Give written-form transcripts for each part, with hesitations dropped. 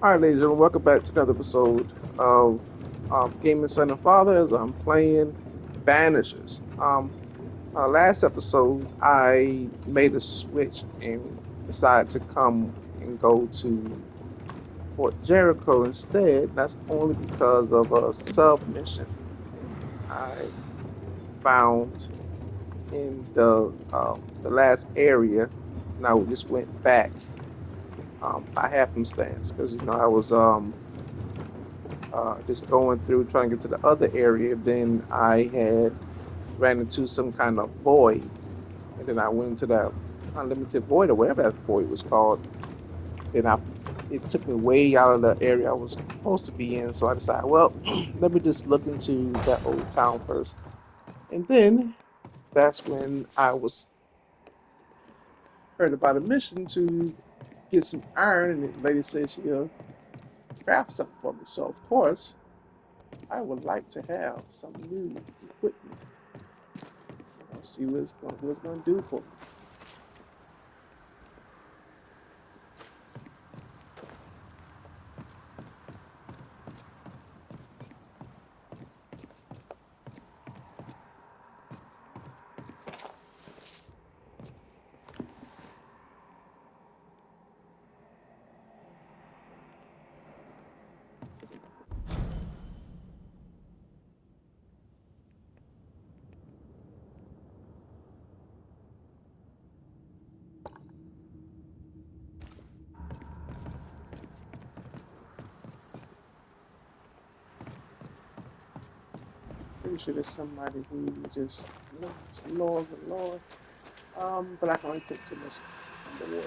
All right, ladies and gentlemen, welcome back to another episode of Gaming Son and Father as I'm playing Banishers. Last episode, I made a switch and decided to come and go to Fort Jericho instead. And that's only because of a submission I found in the last area, and I just went back by happenstance because I was just going through trying to get to the other area. Then I had ran into some kind of void, and then I went into that unlimited void or whatever that void was called. Then it took me way out of the area I was supposed to be in. So I decided, well, let me just look into that old town first. And then that's when I was heard about a mission to get some iron, and the lady said she'll craft something for me. So of course, I would like to have some new equipment. See what it's going to do for me. Pretty sure there's somebody who just loves the Lord. But I can only take so much more.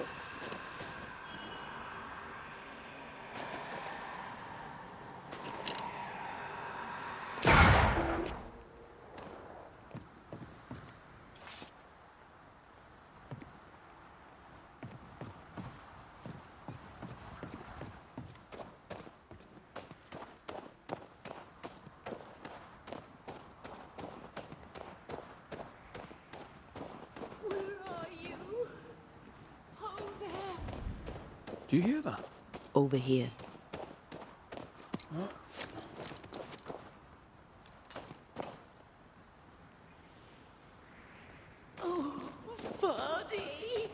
Where are you? Oh, there. Do you hear that? Over here. Oh, Vardy.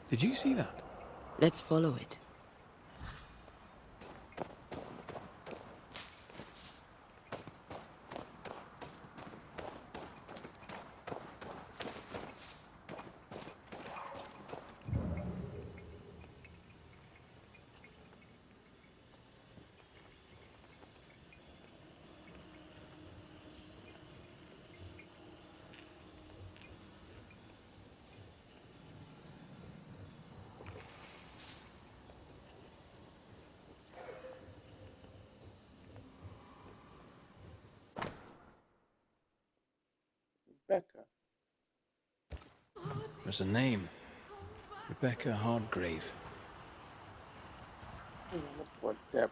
Did you see that? Let's follow it. Rebecca. There's a name. Rebecca Hardgrave. Look for Deborah.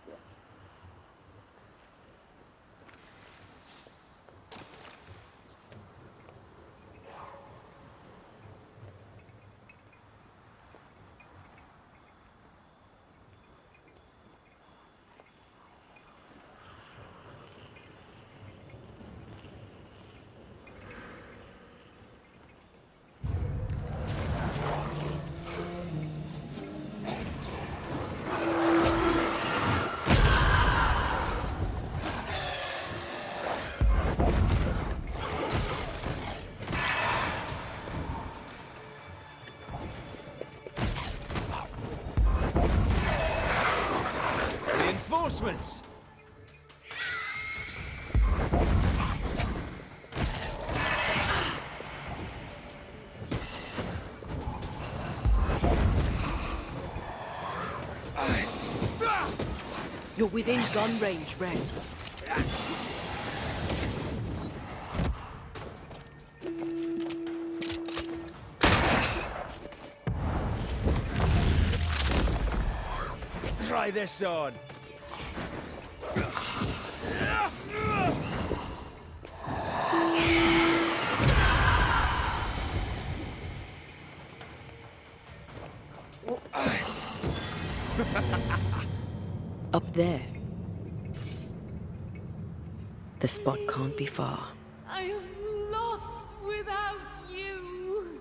Reinforcements! You're within gun range, Brent. Try this on! Up there. The spot can't be far. I am lost without you.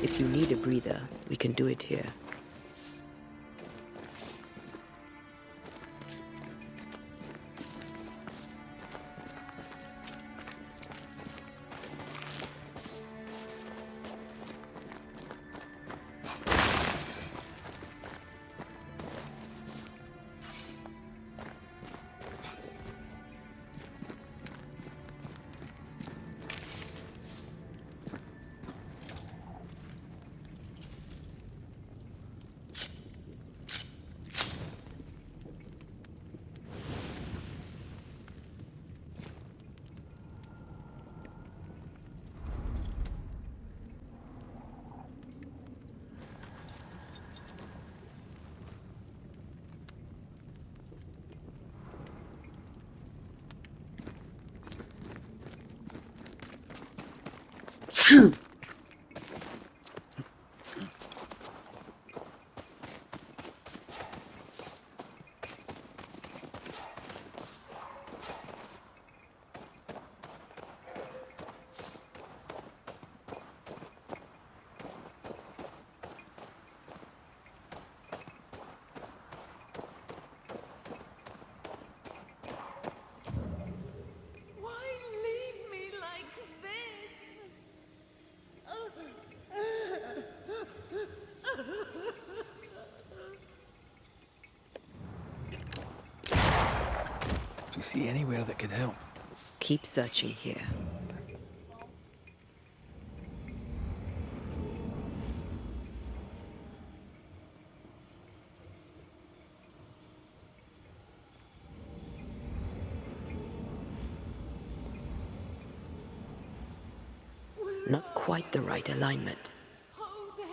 If you need a breather, we can do it here. Why leave me like this? Do you see anywhere that could help? Keep searching here. Not quite the right alignment. Oh, there.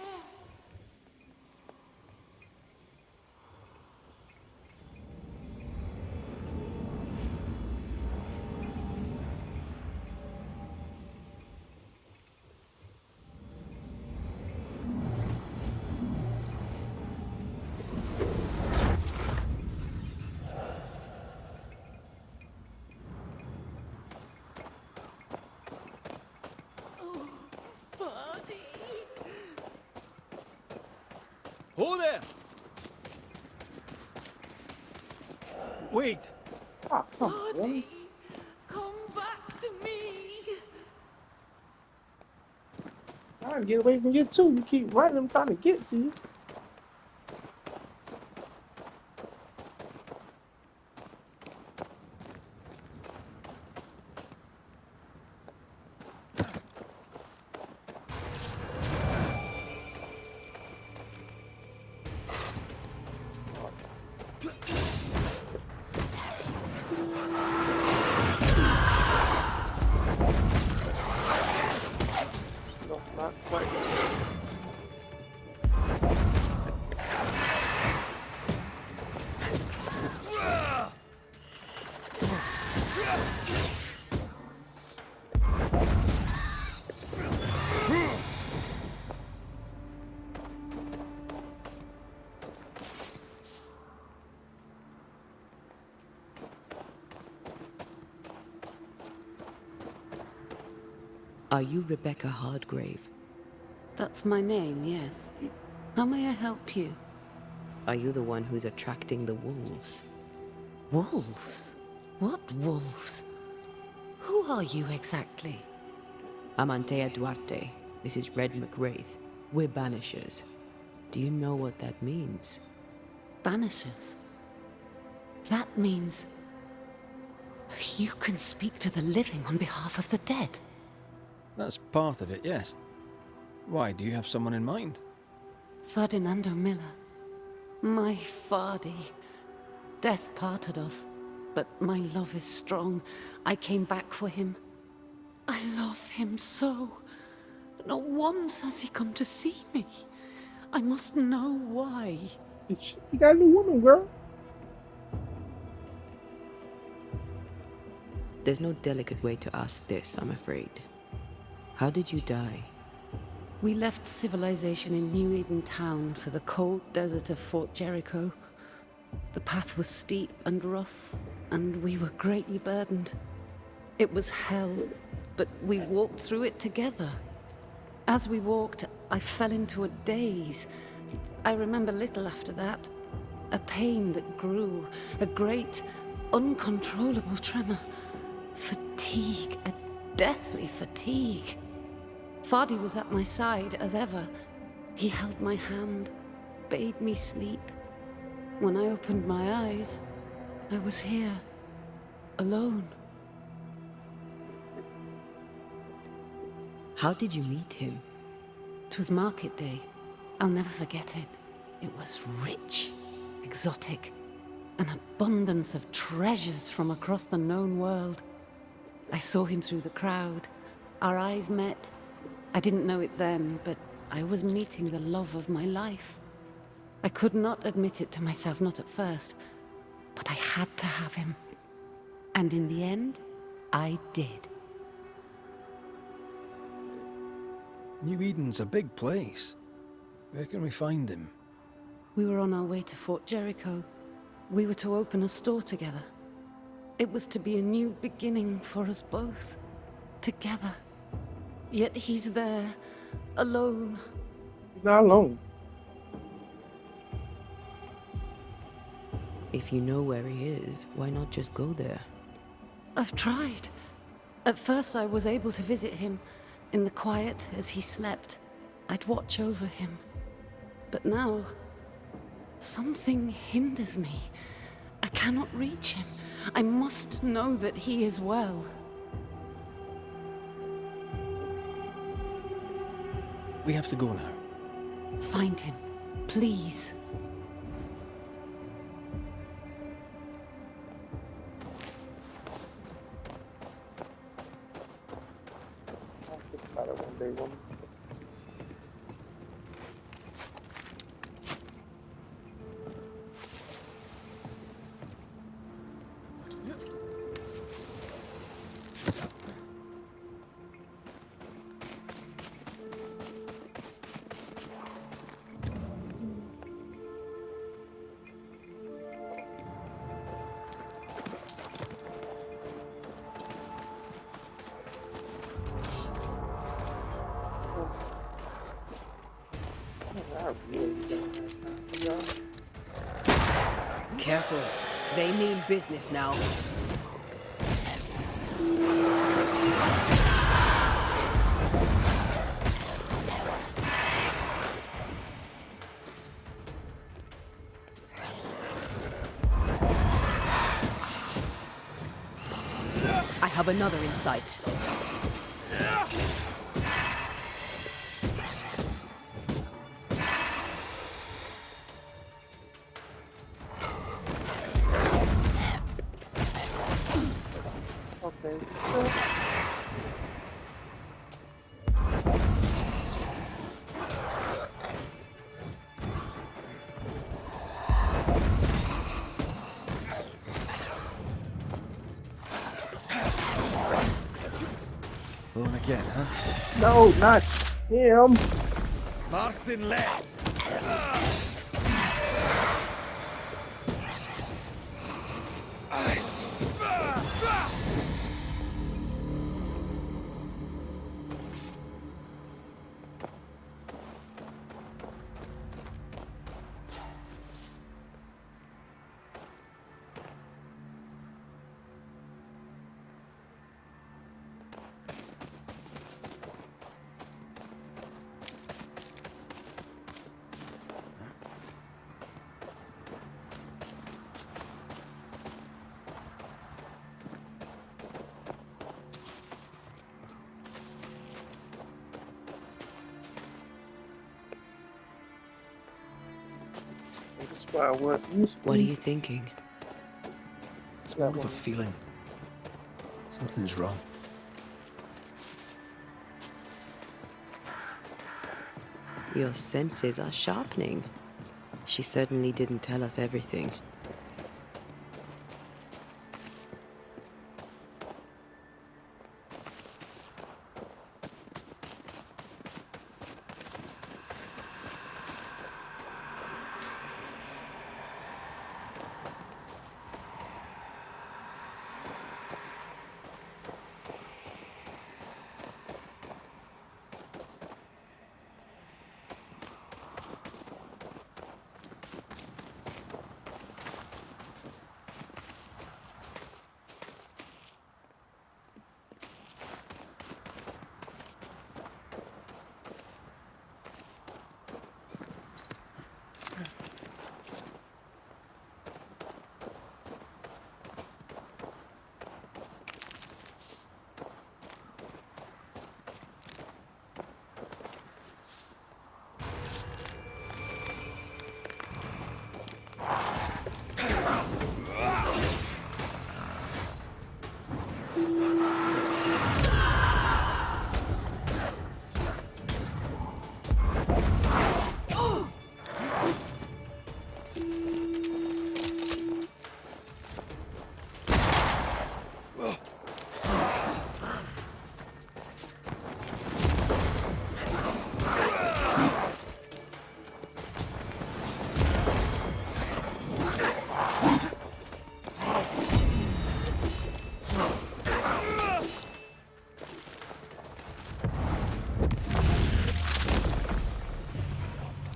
Oh, Vardy. Oh there! Wait! Ah, come on. Vardy, come back to me. Trying to get away from you too. You keep running, I'm trying to get to you. No, not quite. Are you Rebecca Hardgrave? That's my name, yes. How may I help you? Are you the one who's attracting the wolves? Wolves? What wolves? Who are you exactly? I'm Antea Duarte. This is Red McWraith. We're Banishers. Do you know what that means? Banishers? That means... you can speak to the living on behalf of the dead. That's part of it, yes. Why, do you have someone in mind? Ferdinando Miller. My Fardy. Death parted us, but my love is strong. I came back for him. I love him so. Not once has he come to see me. I must know why. You got a new woman, girl. There's no delicate way to ask this, I'm afraid. How did you die? We left civilization in New Eden Town for the cold desert of Fort Jericho. The path was steep and rough, and we were greatly burdened. It was hell, but we walked through it together. As we walked, I fell into a daze. I remember little after that. A pain that grew, a great, uncontrollable tremor. Fatigue, a deathly fatigue. Fardy was at my side, as ever. He held my hand, bade me sleep. When I opened my eyes, I was here, alone. How did you meet him? 'Twas market day. I'll never forget it. It was rich, exotic, an abundance of treasures from across the known world. I saw him through the crowd. Our eyes met. I didn't know it then, but I was meeting the love of my life. I could not admit it to myself, not at first, but I had to have him. And in the end, I did. New Eden's a big place. Where can we find him? We were on our way to Fort Jericho. We were to open a store together. It was to be a new beginning for us both. Together. Yet he's there, alone. He's not alone. If you know where he is, why not just go there? I've tried. At first I was able to visit him in the quiet as he slept. I'd watch over him. But now, something hinders me. I cannot reach him. I must know that he is well. We have to go now. Find him, please. I'll think about it one day, woman. I really don't know. Careful. They mean business now. I have another in sight. Okay. Going again, huh? No, not him. Marcin left! That's why I was used to. What are you thinking? It's more of a feeling. Something's wrong. Your senses are sharpening. She certainly didn't tell us everything.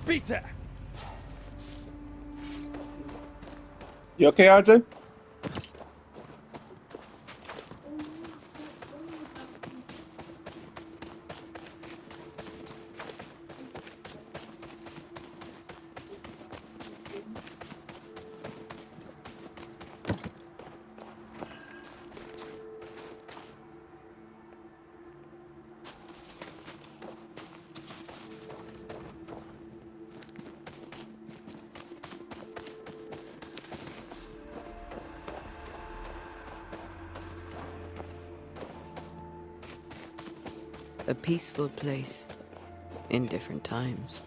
Peter! You okay, RJ? A peaceful place in different times.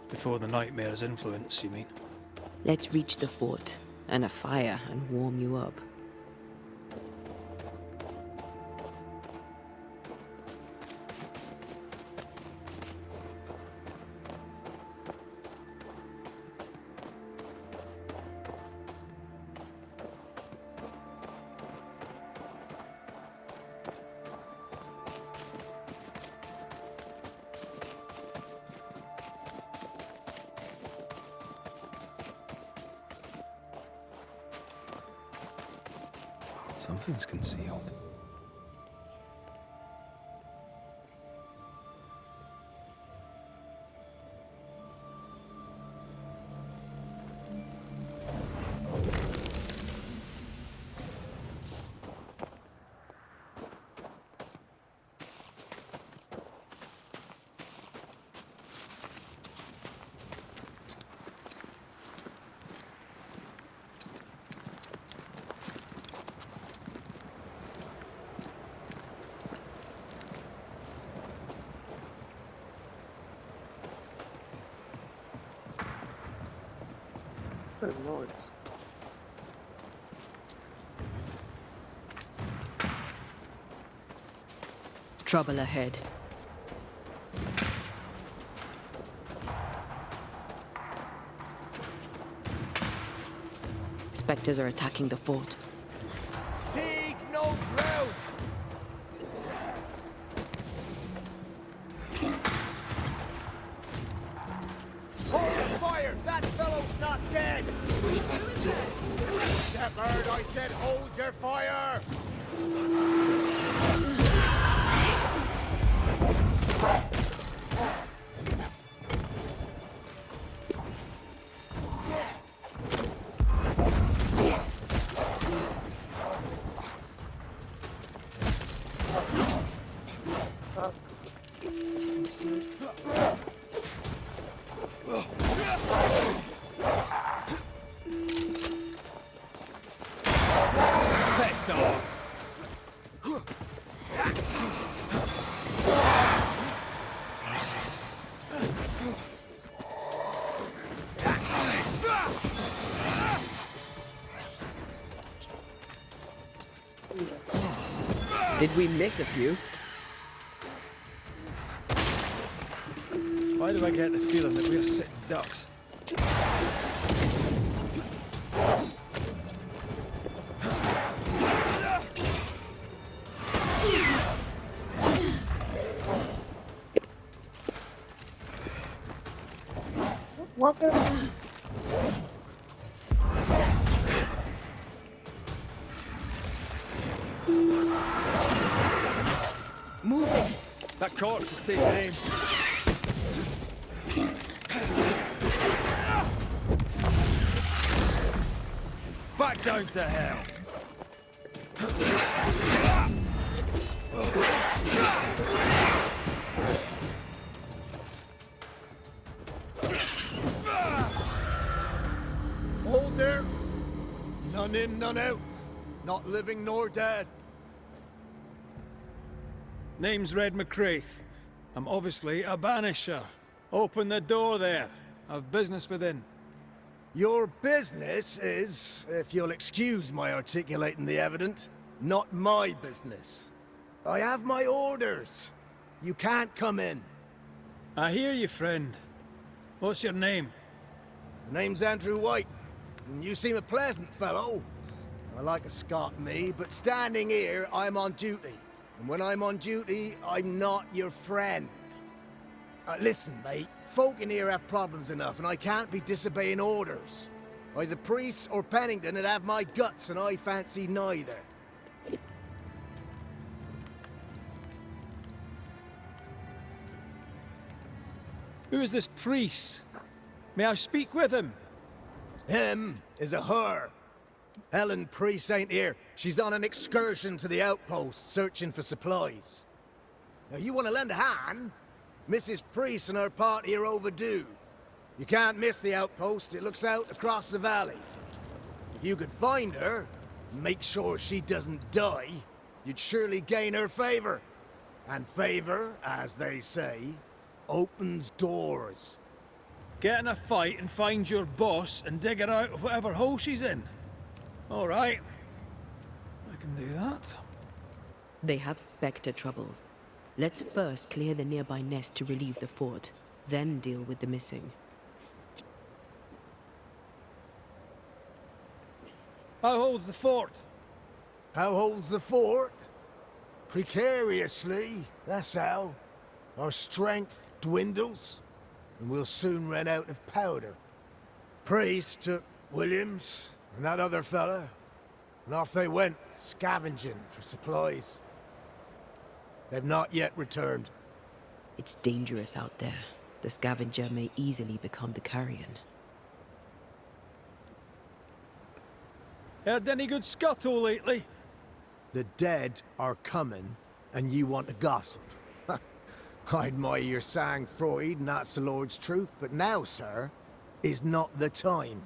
Before the nightmare's influence, you mean? Let's reach the fort and a fire and warm you up. Something's concealed. That noise. Trouble ahead. Spectres are attacking the fort. Seek no ground! Hold fire! That fellow's not dead! Shepherd, I said hold your fire! Piss off! Did we miss a few? Why do I get the feeling that we're sitting ducks? What the? Move it! That corpse is taking aim. Back down to hell. Hold there. None in, none out. Not living nor dead. Name's Red McCraith. I'm obviously a banisher. Open the door there. I've business within. Your business is, if you'll excuse my articulating the evident, not my business. I have my orders. You can't come in. I hear you, friend. What's your name? The name's Andrew White, and you seem a pleasant fellow. I like a Scot, me, but standing here, I'm on duty. And when I'm on duty, I'm not your friend. Listen, mate. Folk in here have problems enough, and I can't be disobeying orders. Either priests or Pennington would have my guts, and I fancy neither. Who is this priest? May I speak with him? Him is a her. Helen Priest ain't here. She's on an excursion to the outpost, searching for supplies. Now, you want to lend a hand? Mrs. Priest and her party are overdue. You can't miss the outpost. It looks out across the valley. If you could find her, and make sure she doesn't die, you'd surely gain her favor. And favor, as they say, opens doors. Get in a fight and find your boss and dig her out of whatever hole she's in. All right. I can do that. They have Spectre troubles. Let's first clear the nearby nest to relieve the fort, then deal with the missing. How holds the fort? How holds the fort? Precariously, that's how. Our strength dwindles, and we'll soon run out of powder. Priest took Williams and that other fella, and off they went, scavenging for supplies. They've not yet returned. It's dangerous out there. The scavenger may easily become the carrion. Heard any good scuttle lately? The dead are coming, and you want to gossip. I admire your sang-froid, and that's the Lord's truth, but now, sir, is not the time.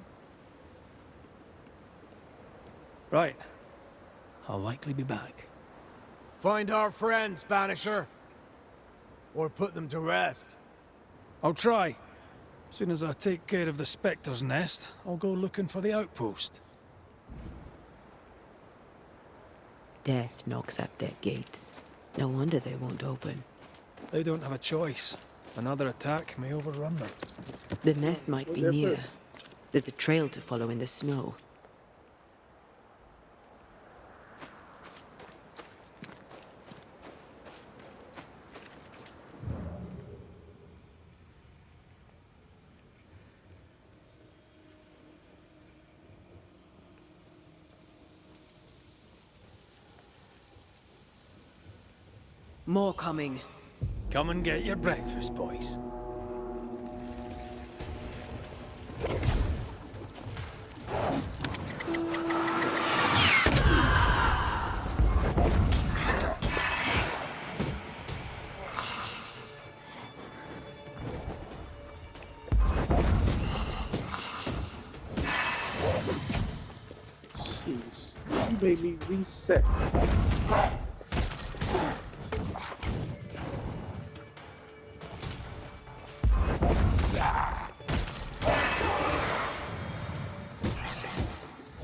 Right. I'll likely be back. Find our friends, Banisher. Or put them to rest. I'll try. As soon as I take care of the Spectre's nest, I'll go looking for the outpost. Death knocks at their gates. No wonder they won't open. They don't have a choice. Another attack may overrun them. The nest might be They're near. first. There's a trail to follow in the snow. More coming. Come and get your breakfast, boys. Jeez, you made me reset.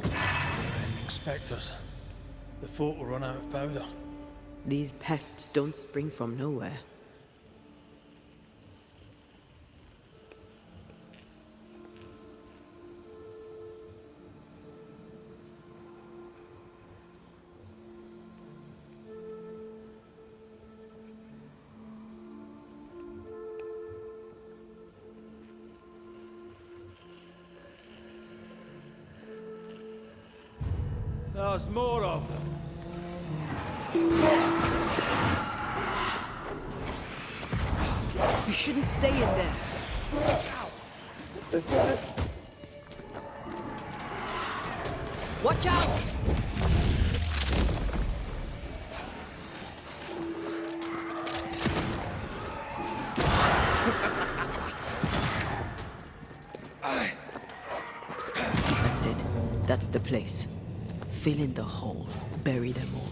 Ending Spectres. The fort will run out of powder. These pests don't spring from nowhere. There's more of them. You shouldn't stay in there. Watch out! That's it. That's the place. Fill in the hole. Bury them all.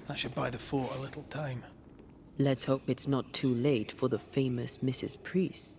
That should buy the fort a little time. Let's hope it's not too late for the famous Mrs. Priest.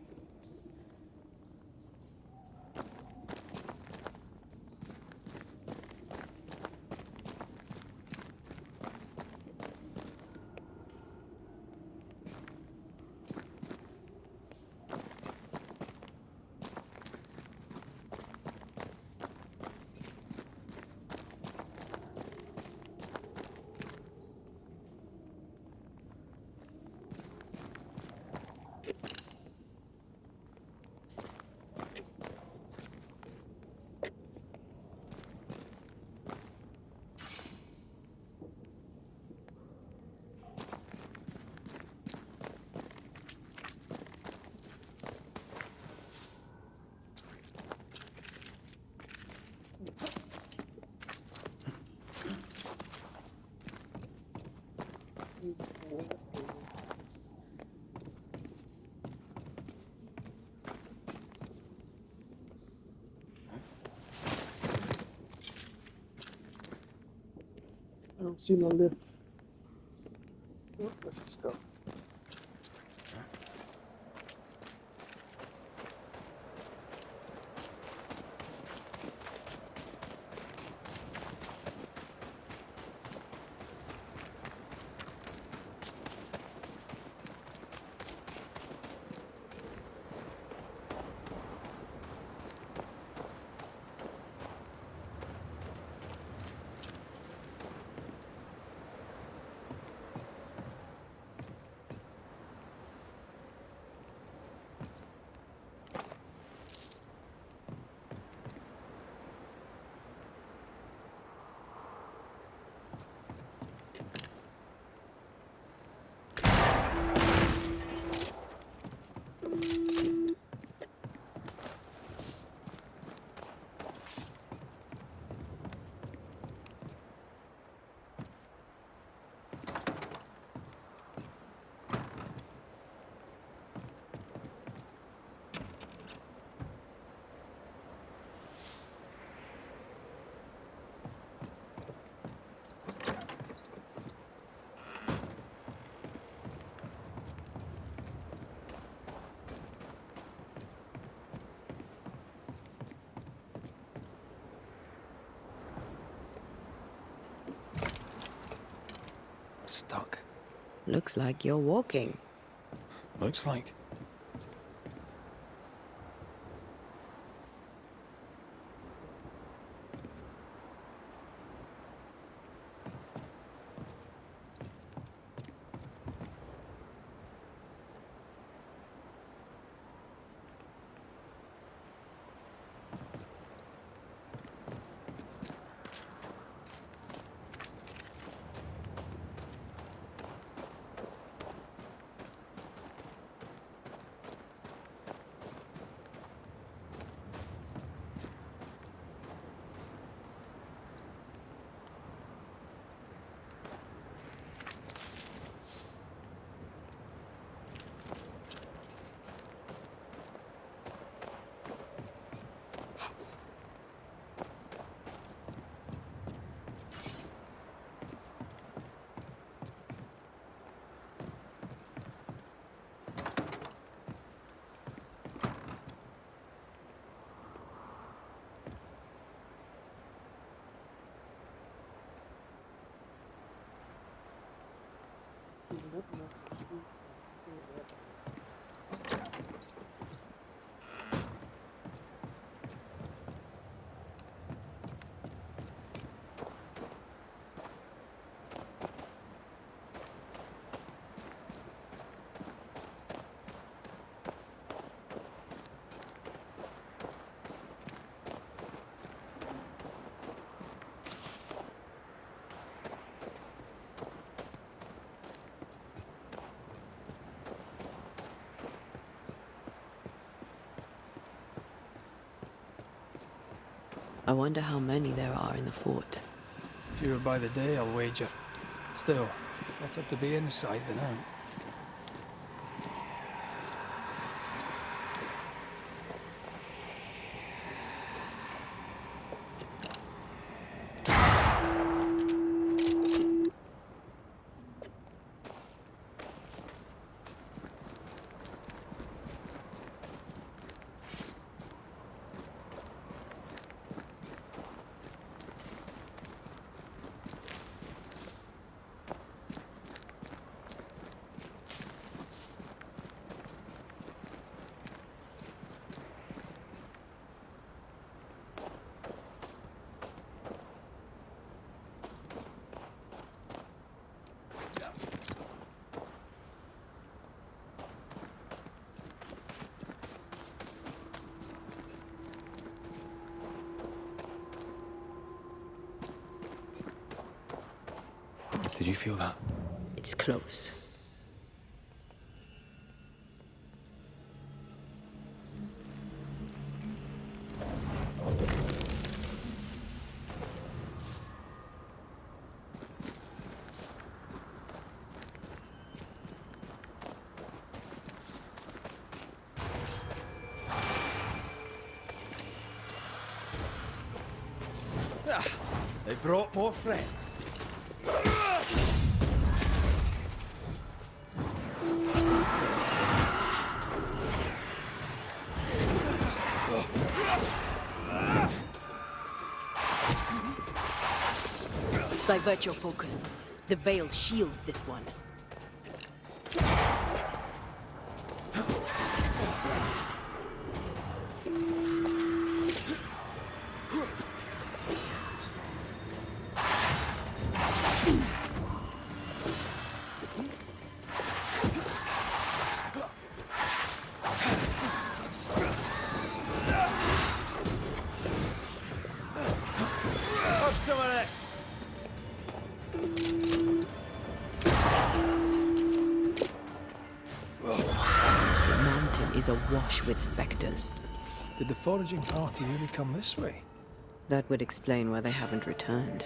I don't see no lift. Let's just go. Stuck. Looks like you're walking. Looks like. I wonder how many there are in the fort. Fewer by the day, I'll wager. Still, better to be inside than out. Did you feel that? It's close. They brought more friends. Divert your focus. The veil shields this one. Have some of this. The mountain is awash with specters. Did the foraging party really come this way? That would explain why they haven't returned.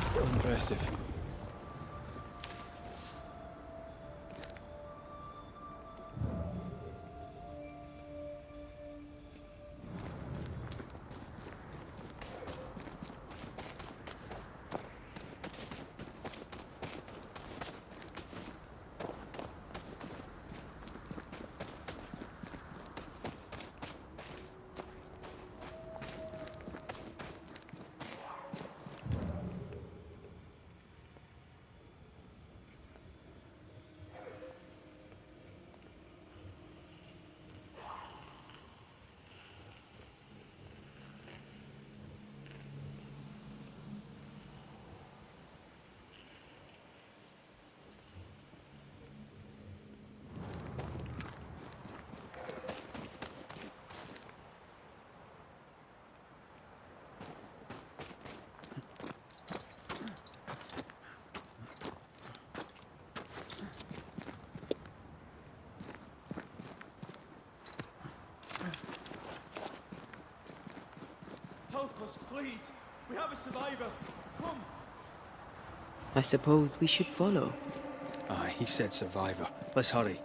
Still impressive. Help us, please. We have a survivor. Come. I suppose we should follow. Aye, he said survivor. Let's hurry.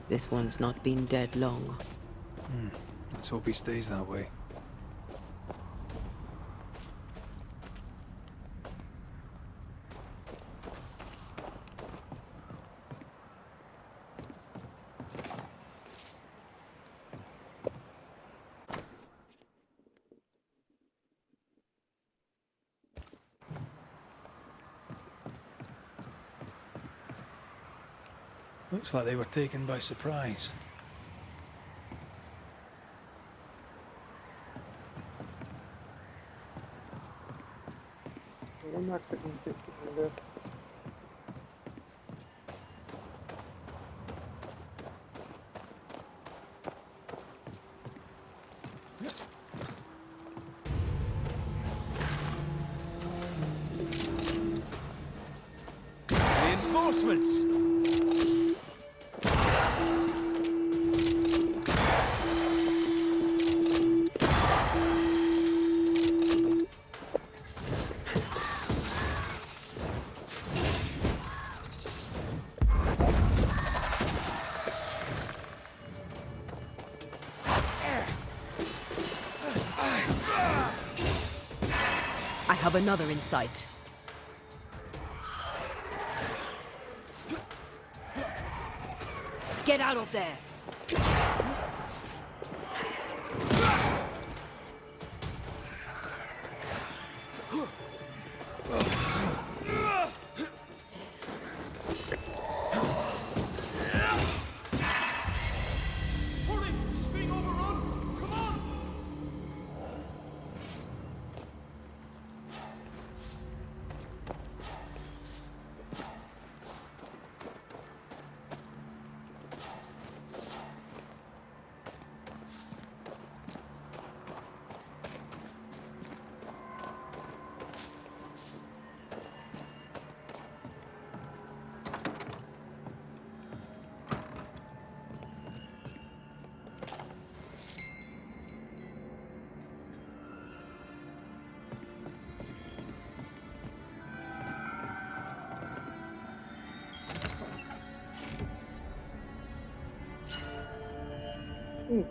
This one's not been dead long. Let's hope he stays that way. Looks like they were taken by surprise. When I couldn't get to the left. Reinforcements! I have another in sight. Get out of there! Hurry! She's being overrun! Come on! Hmm.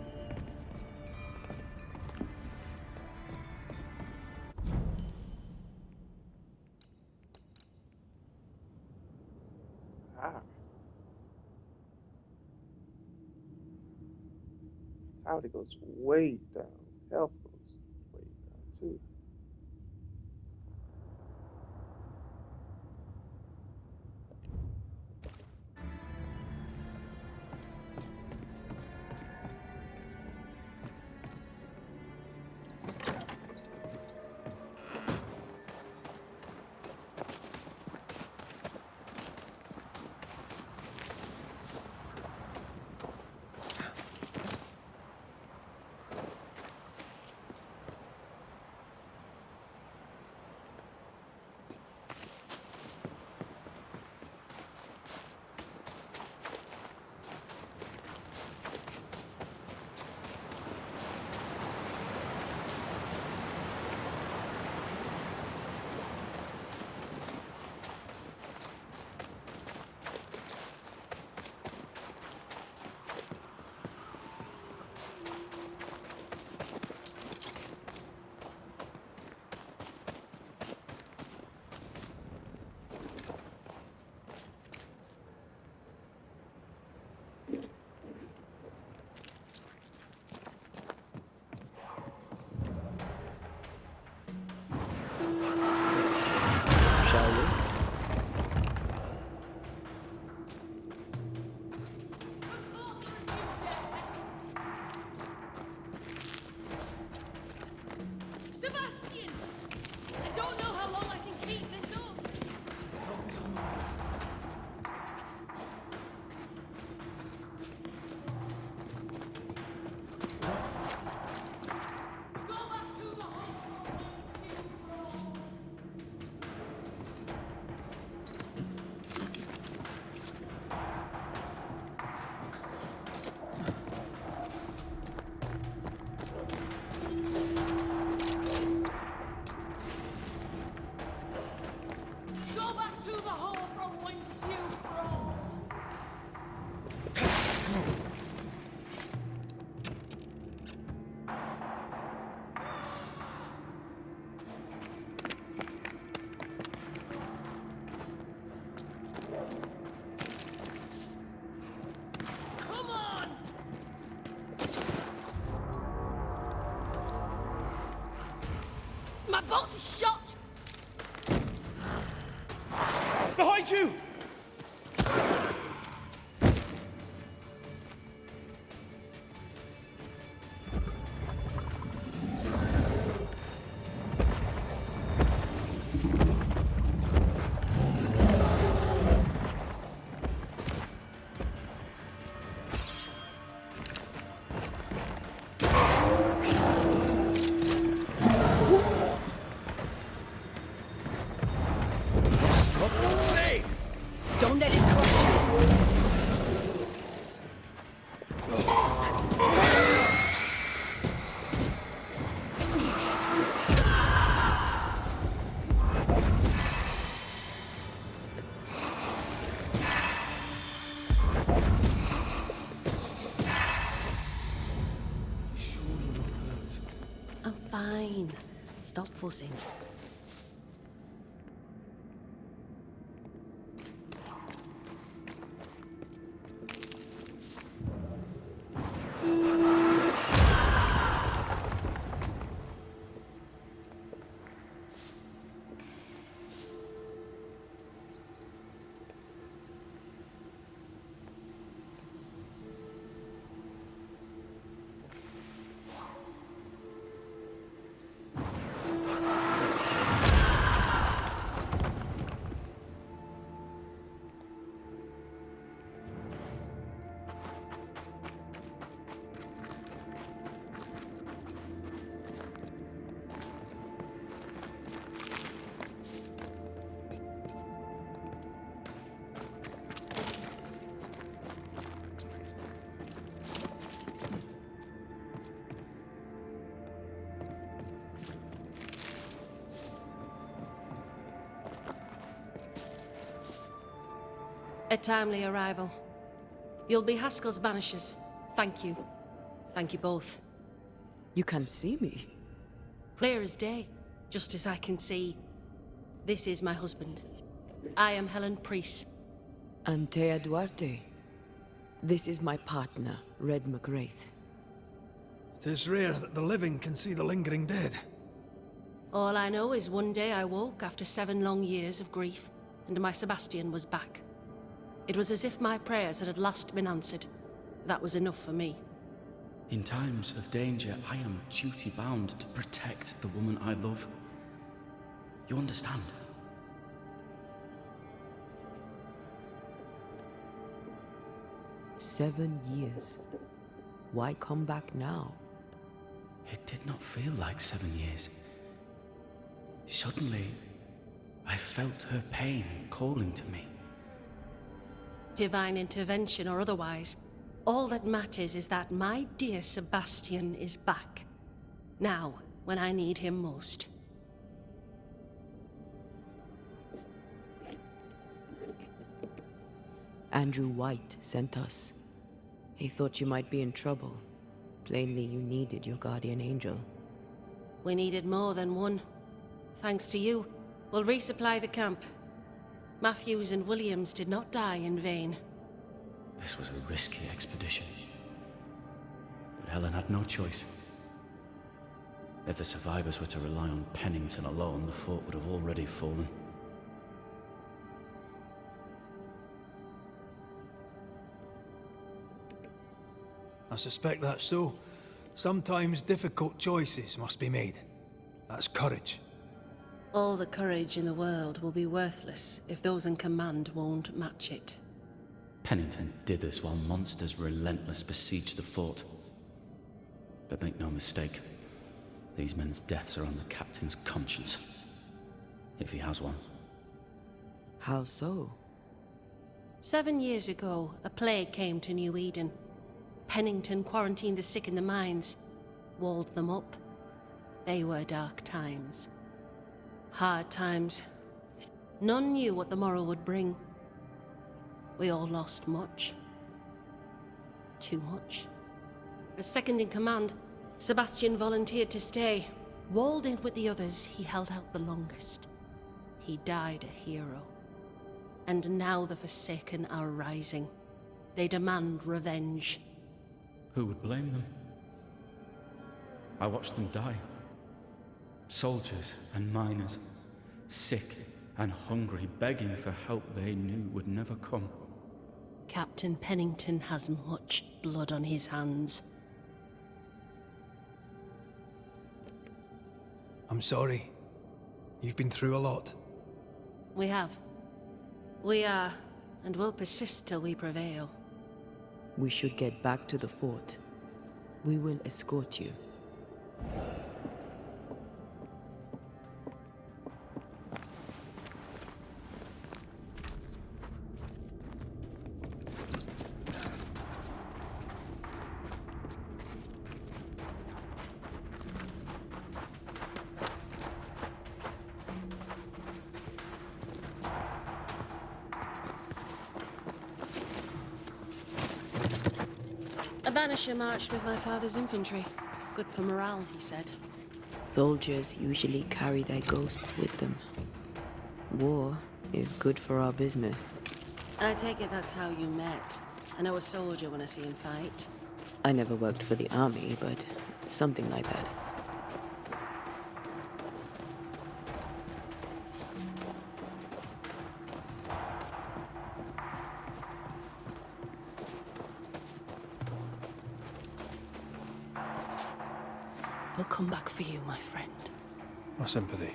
Ah. Vitality goes way down. Health goes way down too. Shall we? Sebastian! I don't know how long I can keep this up. Go back to the hole. Go back to the hole from whence you crawled. Come on! My bolt is shot! Behind you! fine. Stop fussing. A timely arrival. You'll be Haskell's Banishers. Thank you. Thank you both. You can see me. Clear as day, just as I can see. This is my husband. I am Helen Priest. Antea Duarte. This is my partner, Red McGrath. It is rare that the living can see the lingering dead. All I know is one day I woke after 7 long years of grief, and my Sebastian was back. It was as if my prayers had at last been answered. That was enough for me. In times of danger, I am duty-bound to protect the woman I love. You understand? 7 years. Why come back now? It did not feel like 7 years. Suddenly, I felt her pain calling to me. Divine intervention or otherwise, all that matters is that my dear Sebastian is back. Now, when I need him most. Andrew White sent us. He thought you might be in trouble. Plainly, you needed your guardian angel. We needed more than one. Thanks to you, we'll resupply the camp. Matthews and Williams did not die in vain. This was a risky expedition. But Helen had no choice. If the survivors were to rely on Pennington alone, the fort would have already fallen. I suspect that's so. Sometimes difficult choices must be made. That's courage. All the courage in the world will be worthless if those in command won't match it. Pennington did this while monsters relentless besieged the fort. But make no mistake, these men's deaths are on the captain's conscience. If he has one. How so? 7 years ago, a plague came to New Eden. Pennington quarantined the sick in the mines, walled them up. They were dark times. Hard times. None knew what the morrow would bring. We all lost much. Too much. As second in command, Sebastian volunteered to stay. Walled in with the others, he held out the longest. He died a hero. And now the Forsaken are rising. They demand revenge. Who would blame them? I watched them die. Soldiers and miners, sick and hungry, begging for help they knew would never come. Captain Pennington has much blood on his hands. I'm sorry. You've been through a lot. We have. We are, and will persist till we prevail. We should get back to the fort. We will escort you. A Banisher marched with my father's infantry. Good for morale, he said. Soldiers usually carry their ghosts with them. War is good for our business. I take it that's how you met. I know a soldier when I see him fight. I never worked for the army, but something like that. We'll come back for you, my friend. My sympathies.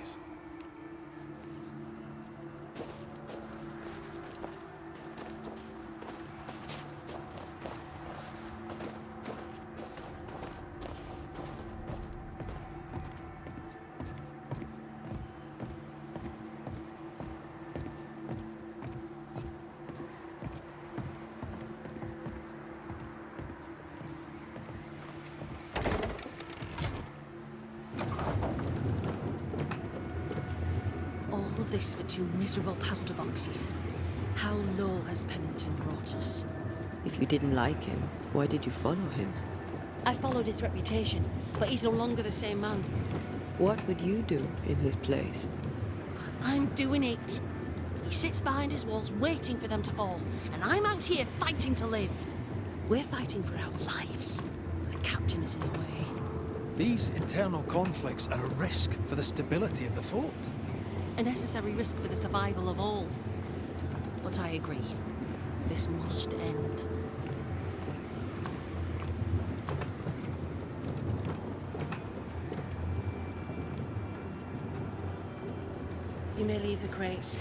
All of this for 2 miserable powder boxes. How low has Pennington brought us? If you didn't like him, why did you follow him? I followed his reputation, but he's no longer the same man. What would you do in his place? I'm doing it. He sits behind his walls waiting for them to fall, and I'm out here fighting to live. We're fighting for our lives. The captain is in the way. These internal conflicts are a risk for the stability of the fort. A necessary risk for the survival of all. But I agree. This must end. You may leave the crates.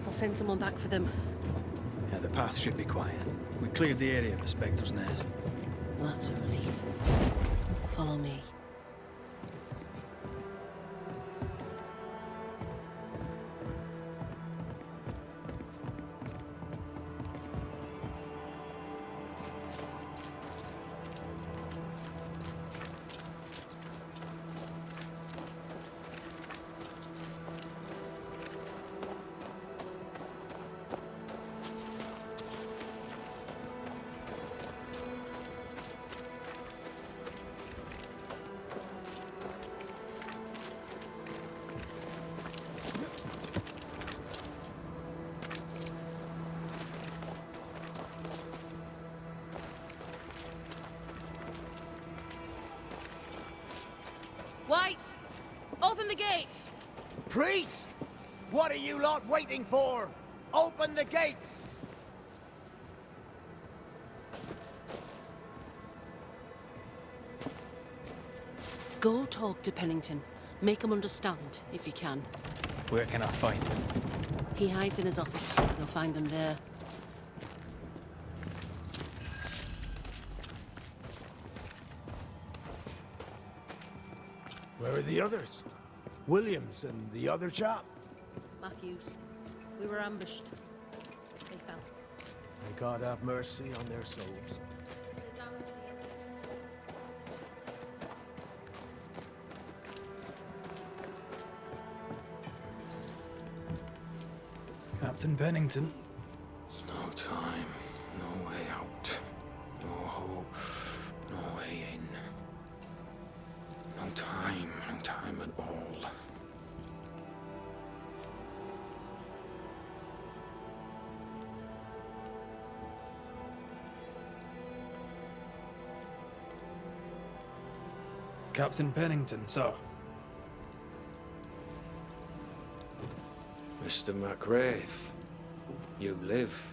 I'll send someone back for them. Yeah, the path should be quiet. We cleared the area of the Spectre's nest. Well, that's a relief. Follow me. White! Open the gates! Priest! What are you lot waiting for? Open the gates! Go talk to Pennington. Make him understand, if you can. Where can I find him? He hides in his office. You'll find him there. Where are the others? Williams and the other chap? Matthews. We were ambushed. They fell. May God have mercy on their souls. Captain Pennington. No time, no way out. No hope, no way in. No time at all. Captain Pennington, sir. Mr. MacWraith, you live.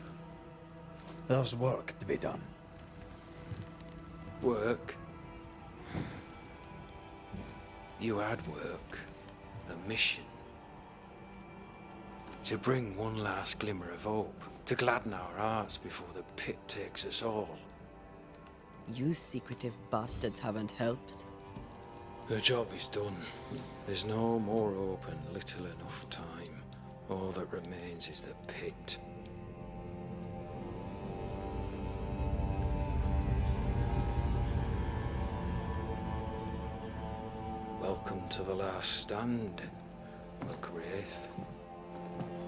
There's work to be done. Work? You had work. A mission. To bring one last glimmer of hope. To gladden our hearts before the pit takes us all. You secretive bastards haven't helped. The job is done. There's no more hope and little enough time. All that remains is the pit. Welcome to the last stand, MacWraith.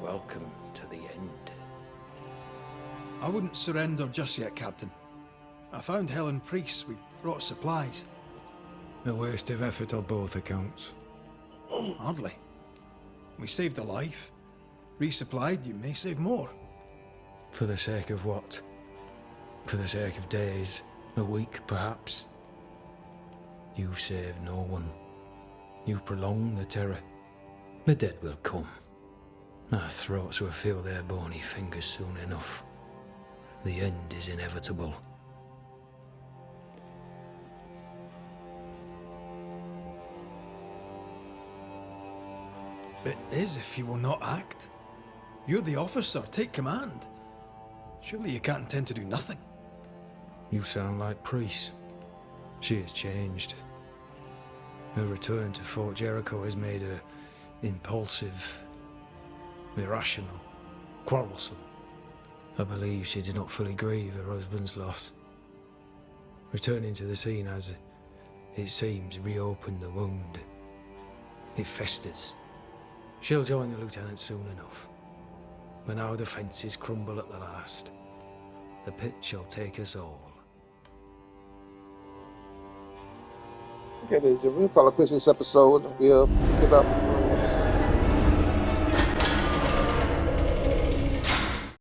Welcome to the end. I wouldn't surrender just yet, Captain. I found Helen Priest. We brought supplies. A waste of effort on both accounts. Hardly. We saved a life. Resupplied, you may save more. For the sake of what? For the sake of days, a week perhaps? You've saved no one. You've prolonged the terror. The dead will come. Our throats will feel their bony fingers soon enough. The end is inevitable. It is if you will not act. You're the officer, take command. Surely you can't intend to do nothing. You sound like Priest. She has changed. Her return to Fort Jericho has made her impulsive, irrational, quarrelsome. I believe she did not fully grieve her husband's loss. Returning to the scene has, it seems, reopened the wound. It festers. She'll join the lieutenant soon enough. When our defences crumble at the last, the pit shall take us all. Okay, ladies and gentlemen, we'll call it quits this episode. We'll pick it up.